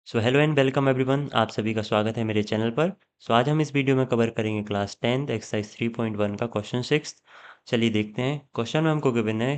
So hello and welcome everyone, आप सभी का स्वागत है मेरे चैनल पर। आज हम इस वीडियो में कवर करेंगे क्लास 10th एक्सरसाइज 3.1 का क्वेश्चन 6। चलिए देखते हैं। क्वेश्चन में हमको गिवन है,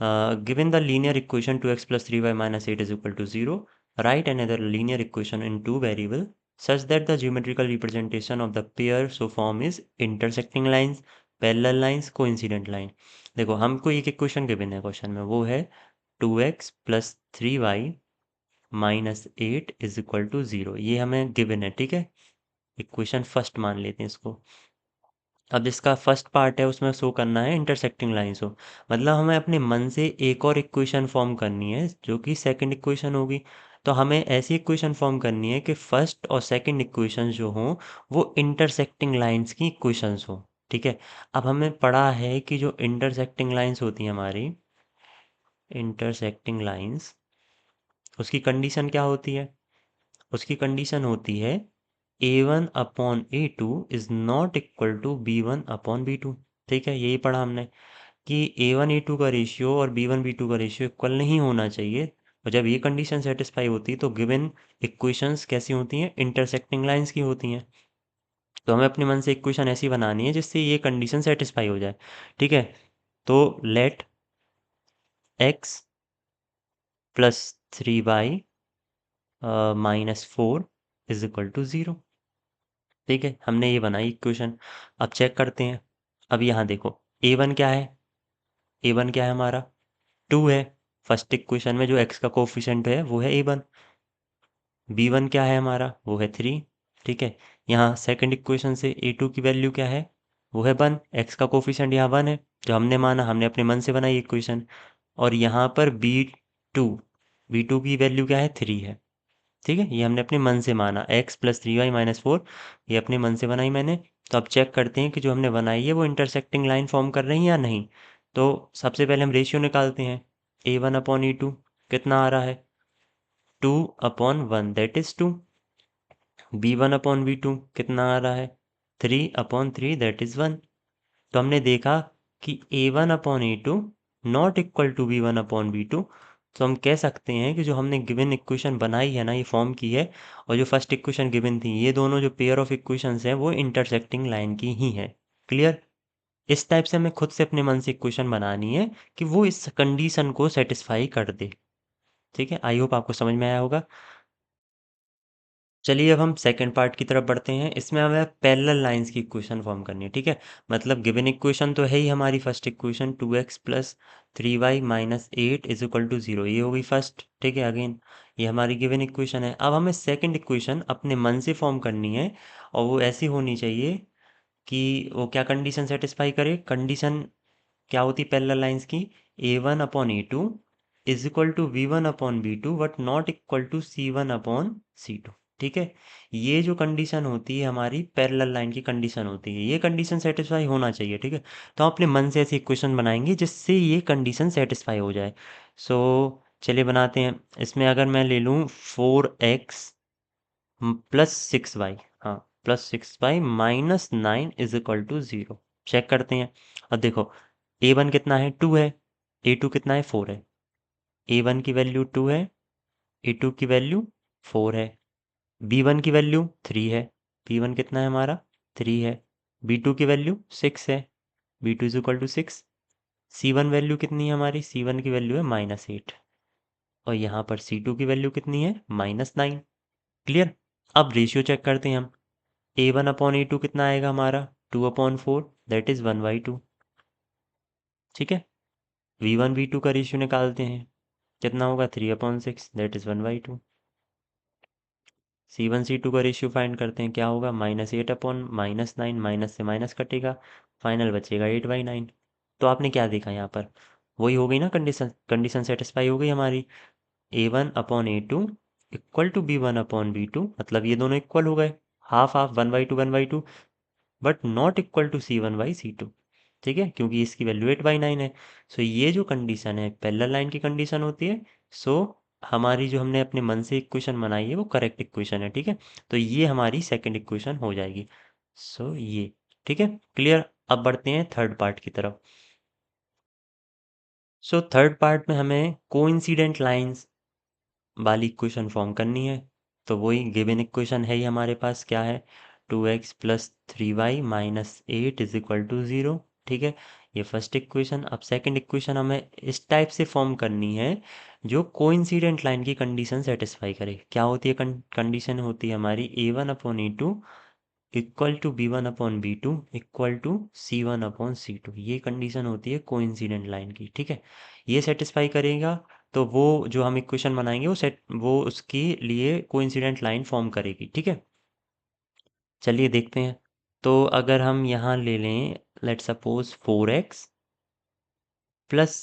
given the linear equation 2x plus 3y minus 8 is equal to 0, right another linear equation in two variable such that the geometrical representation of the pair so form is intersecting lines, parallel lines, coincident line. देखो हमको एक equation given है question में, वो है 2x plus 3y minus 8 is equal to 0। ये हमें given है, ठीक है। इक्वेशन फर्स्ट मान लेते हैं इसको। अब जिसका फर्स्ट पार्ट है उसमें शो करना है इंटरसेक्टिंग लाइंस हो, मतलब हमें अपने मन से एक और इक्वेशन फॉर्म करनी है जो कि सेकंड इक्वेशन होगी। तो हमें ऐसी इक्वेशन फॉर्म करनी है कि फर्स्ट और सेकंड इक्वेशन जो हों वो इंटरसेक्टिंग लाइंस की इक्वेशंस हो, ठीक है। अब हमें पढ़ा है कि जो इंटरसेक्टिंग लाइंस होती हैं हमारी, इंटरसेक्टिंग लाइंस, उसकी कंडीशन क्या होती है? उसकी कंडीशन होती है a1 upon a2 is not equal to b1 upon b2। ठीक है, यही पढ़ा हमने कि a1 a2 का रेशियो और b1 b2 का रेशियो इक्वल नहीं होना चाहिए। और जब ये कंडीशन सेटिस्फाई होती है तो गिवन इक्वेशंस कैसी होती हैं? इंटरसेक्टिंग लाइंस की होती हैं। तो हमें अपने मन से इक्वेशन ऐसी बनानी है जिससे ये कंडीशन सेटिस्फाई हो जाए, ठीक है। तो let x plus 3y minus 4 is equal to 0। ठीक है, हमने ये बनाई इक्वेशन। अब चेक करते हैं। अब यहाँ देखो, ए वन क्या है? ए वन क्या है हमारा? 2 है। फर्स्ट इक्वेशन में जो एक्स का कोफिशेंट है वो है ए वन। बी वन क्या है हमारा? वो है 3। ठीक है, यहाँ सेकंड इक्वेशन से ए टू की वैल्यू क्या है? वो है 1। एक्स का कोफिशेंट यहाँ 1 है, जो हमने माना, हमने अपने मन से बनाई इक्वेशन। और यहाँ पर टू बी टू की वैल्यू क्या है? 3 है। ठीक है, ये हमने अपने मन से माना, x प्लस 3y माइनस 4, ये अपने मन से बनाई मैंने। तो अब चेक करते हैं कि जो हमने बनाई है वो इंटरसेक्टिंग लाइन फॉर्म कर रही है या नहीं। तो सबसे पहले हम रेशियो निकालते हैं। a1 अपॉन ई टू कितना आ रहा है? 2/1 that is 2। b1 upon B two कितना आ रहा है? 3/3 दैट इज 1। तो हमने देखा कि a1 upon A two not equal to b1 upon B two. तो हम कह सकते हैं कि जो हमने गिवन इक्वेशन बनाई है ना, ये फॉर्म की है, और जो फर्स्ट इक्वेशन गिवन थी, ये दोनों जो पेयर ऑफ इक्वेशंस हैं वो इंटरसेक्टिंग लाइन की ही है। क्लियर? इस टाइप से हमें खुद से अपने मन से इक्वेशन बनानी है कि वो इस कंडीशन को सेटिस्फाई कर दे। ठीक है, आई होप आपको समझ में आया होगा। चलिए अब हम सेकंड पार्ट की तरफ बढ़ते हैं। इसमें हमें पैरेलल लाइंस की इक्वेशन फॉर्म करनी है, ठीक है। मतलब गिवन इक्वेशन तो है ही हमारी first equation, 2x plus 3y minus 8 is equal to 0, ये हो गई फर्स्ट। ठीक है, अगेन ये हमारी गिवन इक्वेशन है। अब हमें सेकंड इक्वेशन अपने मन से फॉर्म करनी है, और वो ऐसी होनी चाहिए कि वो क्या कंडीशन सेटिस्फाई करे। कंडीशन क्या होती पैरेलल लाइंस की? a1 upon A two is equal to v1 upon B two but not equal to c1 upon c2। ठीक है, ये जो कंडीशन होती है हमारी पैरेलल लाइन की कंडीशन होती है, ये कंडीशन सेटिस्फाई होना चाहिए, ठीक है। तो हम अपने मन से ऐसी इक्वेशन बनाएंगे जिससे ये कंडीशन सेटिस्फाई हो जाए। सो चलिए बनाते हैं। इसमें अगर मैं ले लूँ 4x प्लस 6y, हाँ, plus 6y minus 9 is equal to 0। Check करते हैं। अब देखो, ए वन कितना है? 2 है। ए टू कितना है? 4 है। ए वन की वैल्यू 2 है, ए टू की वैल्यू 4 है। बी वन की वैल्यू 3 है। बी वन कितना है हमारा? 3 है। बी टू की वैल्यू 6 है। B two is equal to 6। C one value कितनी है हमारी? सी वन की वैल्यू है माइनस 8। और यहाँ पर सी टू की वैल्यू कितनी है? माइनस 9। क्लियर? अब रेशियो चेक करते हैं हम। A one upon A two कितना आएगा हमारा? 2/4 दैट इज 1/2। ठीक है, वी वन वी टू का रेशियो निकालते हैं। कितना होगा? 3/6 that is 1/2। C one C two का रेशियो फाइंड करते हैं, क्या होगा? -8 अपॉन -9, माइनस से माइनस कटेगा, फाइनल बचेगा 8/9। तो आपने क्या देखा यहाँ पर? वही हो गई ना कंडीशन, कंडीशन सेटिस्फाई हो गई हमारी। a1 upon A two equal to b1 upon B two, मतलब ये दोनों इक्वल हो गए, half half, 1/2 but not equal to c1/c2। ठीक है, क्योंकि इसकी वैल्यू 8/9 है। सो ये जो कंडीशन है पैरेलल लाइन की कंडीशन होती है। सो हमारी जो हमने अपने मन से इक्वेशन बनाई है वो करेक्ट इक्वेशन है, ठीक है। तो ये हमारी सेकंड इक्वेशन हो जाएगी। सो ये ठीक है, क्लियर। अब बढ़ते हैं थर्ड पार्ट की तरफ। सो थर्ड पार्ट में हमें कोइंसिडेंट लाइंस वाली इक्वेशन फॉर्म करनी है। तो वही गिवन इक्वेशन है ही हमारे पास, क्या है, 2x plus 3y minus 8 is equal to 0। ठीक है, ये फर्स्ट इक्वेशन। अब सेकंड इक्वेशन हमें इस टाइप से फॉर्म करनी है जो कोइंसिडेंट लाइन की कंडीशन सेटिस्फाई करे। क्या होती है कंडीशन? होती है हमारी a1/a2 equal to b1/b2 equal to c1/c2। ये कंडीशन होती है कोइंसिडेंट लाइन की। ठीक है, ये सेटिस्फाई करेगा तो वो जो हम इक्वेशन बनाएंगे वो उसके लिए कोइंसिडेंट लाइन फॉर्म करेगी। ठीक है, चलिए देखते हैं। तो अगर हम यहाँ ले लें, let suppose 4x plus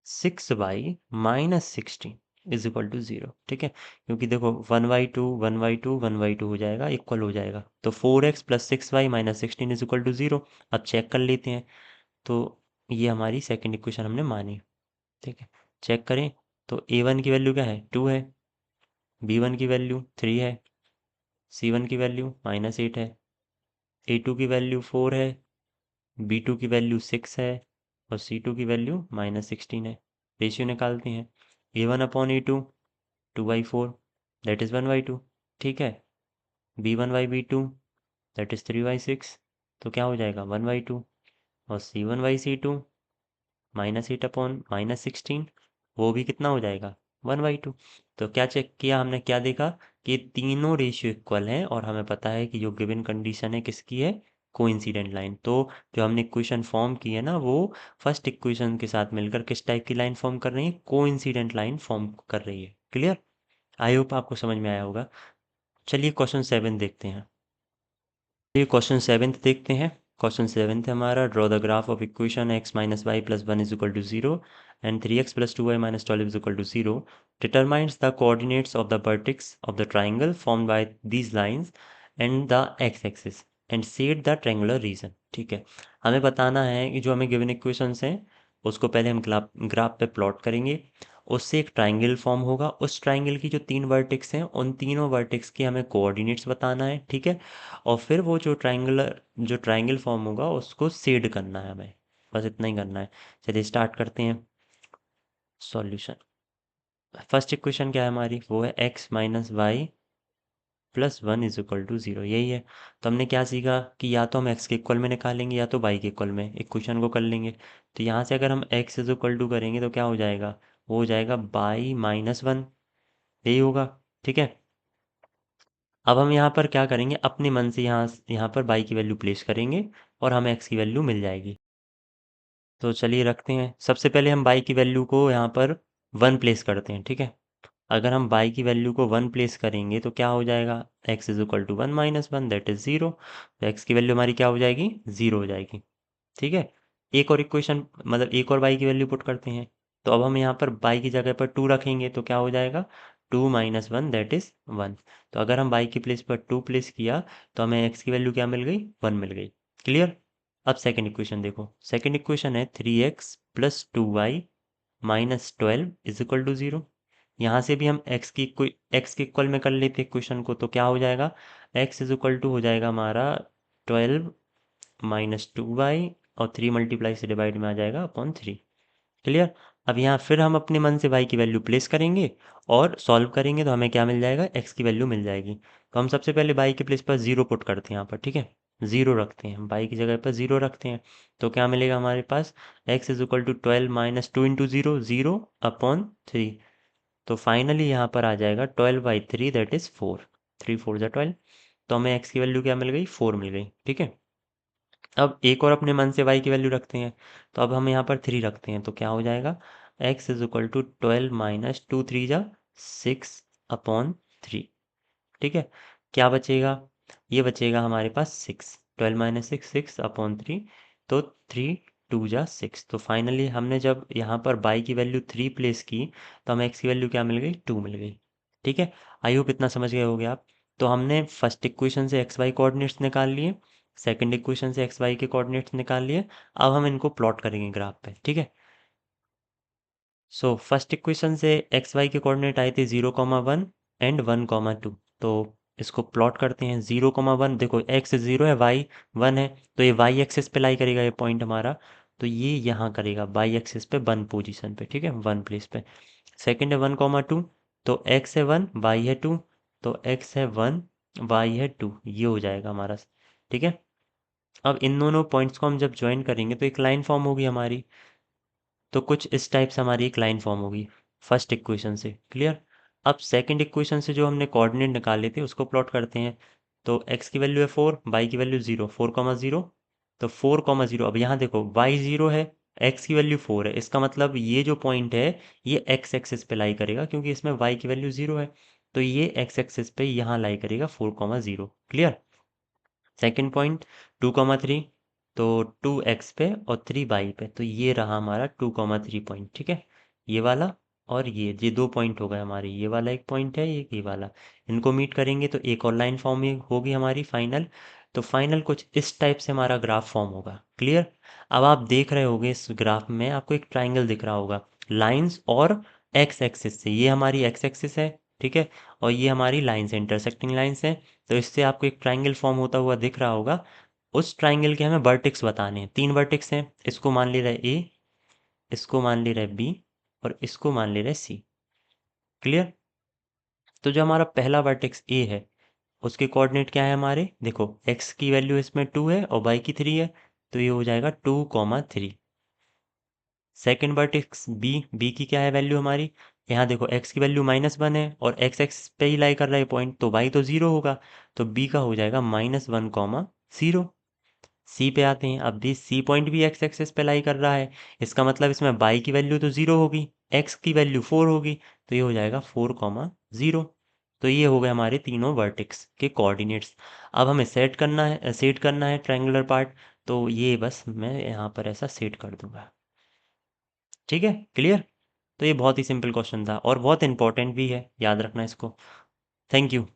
6y minus 16 is equal to 0। ठीक है, क्योंकि देखो 1/2 1/2 1/2 हो जाएगा, इक्वल हो जाएगा। तो 4x plus 6y minus 16 is equal to 0। अब चेक कर लेते हैं। तो ये हमारी सेकंड इक्वेशन हमने मानी। ठीक है, चेक करें। तो a1 की वैल्यू क्या है, 2 है, b1 की वैल्यू 3 है, c1 की वैल्यू माइनस 8 है, a2 की वैल्यू 4 है, b2 की वैल्यू 6 है और c2 की वैल्यू माइनस 16 है। रेशियो निकालते हैं, a1/a2 2/4 दैट इज़ 1/2। ठीक है, b1/b2 दैट इज़ 3/6। तो क्या हो जाएगा 1/2, और c1/c2 -8/-16 वो भी कितना हो जाएगा 1/2। तो क्या चेक किया हमने, क्या देखा कि तीनों रेशियो इक्वल हैं और हमें पता है कि जो गिवन कंडीशन है किसकी है, कोइंसिडेंट लाइन। तो जो हमने इक्वेशन फॉर्म की है ना, वो फर्स्ट इक्वेशन के साथ मिलकर किस टाइप की लाइन फॉर्म कर रही है, कोइंसिडेंट लाइन फॉर्म कर रही है। क्लियर? आई होप आपको समझ में आया होगा। चलिए क्वेश्चन 7 देखते हैं। ये क्वेश्चन 7 देखते हैं। क्वेश्चन 7 है हमारा, draw the graph of equation x minus Y plus 1 is equal to 0 and 3x plus 2y minus 12 is equal to 0 determines the coordinates of the vertex of the triangle formed by these lines and the X axis and set the triangular region. ठीक है, हमें बताना है कि जो हमें given equations हैं उसको पहले हम ग्राफ पे प्लॉट करेंगे, उससे एक ट्राइंगल फॉर्म होगा, उस ट्राइंगल की जो 3 वर्टेक्स हैं उन तीनों वर्टेक्स के हमें कोऑर्डिनेट्स बताना है। ठीक है, और फिर वो जो ट्राइंगल फॉर्म होगा उसको शेड करना है हमें। बस इतना ही करना है। चलिए स्टार्ट करते हैं सॉल्यूशन। फर्स्ट इक्वेशन क्या है हमारी, वो है x minus Y plus 1 is equal to 0, यही है। तो हमने क्या सीखा कि या तो हम x के इक्वल में निकालेंगे या तो y के इक्वल में इक्वेशन को कर लेंगे। तो यहाँ से अगर हम x इज इक्वल टू करेंगे तो क्या हो जाएगा, वो हो जाएगा y माइनस 1, यही होगा। ठीक है, अब हम यहाँ पर क्या करेंगे, अपने मन से यहाँ यहाँ पर y की वैल्यू प्लेस करेंगे और हमें x की वैल्यू मिल जाएगी। तो चलिए रखते हैं। सबसे पहले हम y की वैल्यू को यहाँ पर 1 प्लेस करते हैं। ठीक है, अगर हम y की वैल्यू को 1 प्लेस करेंगे तो क्या हो जाएगा, x is equal to 1 minus 1 that is 0। तो x की वैल्यू हमारी क्या हो जाएगी, 0 हो जाएगी। ठीक है, एक और इक्वेशन मतलब एक और y की वैल्यू पुट करते हैं। तो अब हम यहाँ पर y की जगह पर 2 रखेंगे तो क्या हो जाएगा, 2 माइनस 1 दैट इज 1। तो अगर हम y की प्लेस पर 2 प्लेस किया तो हमें x की वैल्यू क्या मिल गई, 1 मिल गई। क्लियर? अब सेकंड इक्वेशन देखो। सेकंड इक्वेशन है 3x plus 2y minus 12 is equal to 0। यहाँ से भी हम x के इक्वल में कर लेते हैं इक्वेशन को, तो क्या हो जाएगा, x इज इक्वल टू हो जाएगा हमारा 12 माइनस 2y और 3 मल्टीप्लाई से डिवाइड में आ जाएगा अपॉन 3। क्लियर? अब यहाँ फिर हम अपने मन से y की वैल्यू प्लेस करेंगे और सॉल्व करेंगे तो हमें क्या मिल जाएगा, x की वैल्यू मिल जाएगी। तो हम सबसे पहले y के प्लेस पर 0 पुट करते हैं यहाँ पर। ठीक है, 0 रखते हैं, हम y की जगह पर 0 रखते हैं। तो क्या मिलेगा हमारे पास, x is equal to 12 minus 2 into 0 0 upon 3। तो फाइनली यहाँ पर आ जाएगा 12/3 दैट इज 4। 3 4 जा 12। तो हमें x की वैल्यू क्या मिल गई, 4 मिल गई। ठीक है, अब एक और अपने मन से y की वैल्यू रखते हैं। तो अब हम यहाँ पर 3 रखते हैं तो क्या हो जाएगा, x is equal to 12 minus 2 3 जा 6 अपॉन 3। ठीक है, क्या बचेगा, ये बचेगा हमारे पास 6। 12 माइनस 6 6 अपॉन 3। तो 3 2 जा 6। तो फाइनली हमने जब यहाँ पर y की वैल्यू 3 प्लेस की तो हमें x की वैल्यू क्या मिल गई, 2 मिल गई। ठीक है, आई होप इतना समझ गए होगे आप। तो हमने फर्स्ट इक्वेशन से एक्स वाई कोऑर्डिनेट्स निकाल लिए, सेकंड इक्वेशन से एक्स वाई के कोऑर्डिनेट्स निकाल लिए। अब हम इनको प्लॉट करेंगे ग्राफ पे। ठीक है, सो फर्स्ट इक्वेशन से एक्स वाई के कोऑर्डिनेट आए थे 0,1 एंड 1,2। तो इसको प्लॉट करते हैं। 0,1 देखो एक्स 0 है, वाई 1 है, तो ये वाई एक्सिस पे लाई करेगा ये पॉइंट हमारा। तो ये यहाँ करेगा वाई एक्सिस पे 1 पोजीशन पे। ठीक है, 1 प्लेस पे। सेकंड है 1,2, तो x है 1, y है 2, तो x है 1, y है 2, ये हो जाएगा हमारा। ठीक है, अब इन दोनों पॉइंट्स को हम जब ज्वाइन करेंगे तो एक लाइन फॉर्म होगी हमारी। तो कुछ इस टाइप से हमारी एक लाइन फॉर्म होगी फर्स्ट इक्वेशन से। क्लियर। अब सेकंड इक्वेशन से जो हमने कोऑर्डिनेट निकाले थे उसको प्लॉट करते हैं। तो x की वैल्यू है 4, y की वैल्यू 0, 4,0। तो 4,0, अब यहाँ देखो y 0 है, x की वैल्यू 4 है, इसका मतलब ये जो पॉइंट है ये x एक्सिस पे लाई करेगा क्योंकि इसमें y की वैल्यू 0 है। तो ये x एक्सिस पे यहाँ लाई करेगा 4,0। क्लियर। सेकंड पॉइंट 2,3, तो 2x पे और 3y पे, तो ये रहा हमारा 2,3 पॉइंट। ठीक है, ये वाला और ये दो पॉइंट हो गए हमारे, ये वाला एक पॉइंट है, ये वाला। इनको मीट करेंगे तो एक और लाइन फॉर्म होगी हमारी फाइनल। तो फाइनल कुछ इस टाइप से हमारा ग्राफ फॉर्म होगा। क्लियर। अब आप देख रहे होगे इस ग्राफ में आपको एक ट्राइंगल दिख रहा होगा लाइंस और एक्स एक्सिस से, ये हमारी एक्स एक्सिस है। ठीक है, और ये हमारी लाइंस है, इंटरसेक्टिंग लाइंस है। तो इससे आपको एक ट्राइंगल फॉर्म होता हुआ दिख रहा होगा। उस ट्राइंगल के हमें वर्टेक्स बताने हैं, 3 वर्टेक्स हैं, इसको मान ले रहे ए, इसको मान ले रहे बी और इसको मान ले रहे सी। क्लियर। तो जो हमारा पहला वर्टेक्स ए है उसके कोऑर्डिनेट क्या है हमारे, देखो एक्स की वैल्यू इसमें 2 है और वाई की 3 है, तो ये हो जाएगा 2,3। सेकेंड वर्टेक्स बी, बी की क्या है वैल्यू हमारी, यहाँ देखो एक्स की वैल्यू -1 है और एक्स एक्स पे ही लाई कर रहा है पॉइंट, तो वाई तो 0 होगा, तो बी का हो जाएगा -1,0। सी पे आते हैं, अब भी सी पॉइंट भी एक्स एक्सिस पे लाई कर रहा है, इसका मतलब इसमें वाई की वैल्यू तो 0 होगी, एक्स की वैल्यू 4 होगी, तो ये हो जाएगा 4,0। तो ये हो गए हमारे तीनों वर्टेक्स के कोऑर्डिनेट्स। अब हमें सेट करना है ट्रायंगुलर पार्ट, तो ये बस मैं यहाँ पर ऐसा सेट कर दूंगा। ठीक है, क्लियर। तो ये बहुत ही सिंपल क्वेश्चन था और बहुत इंपॉर्टेंट भी है, याद रखना इसको। Thank you.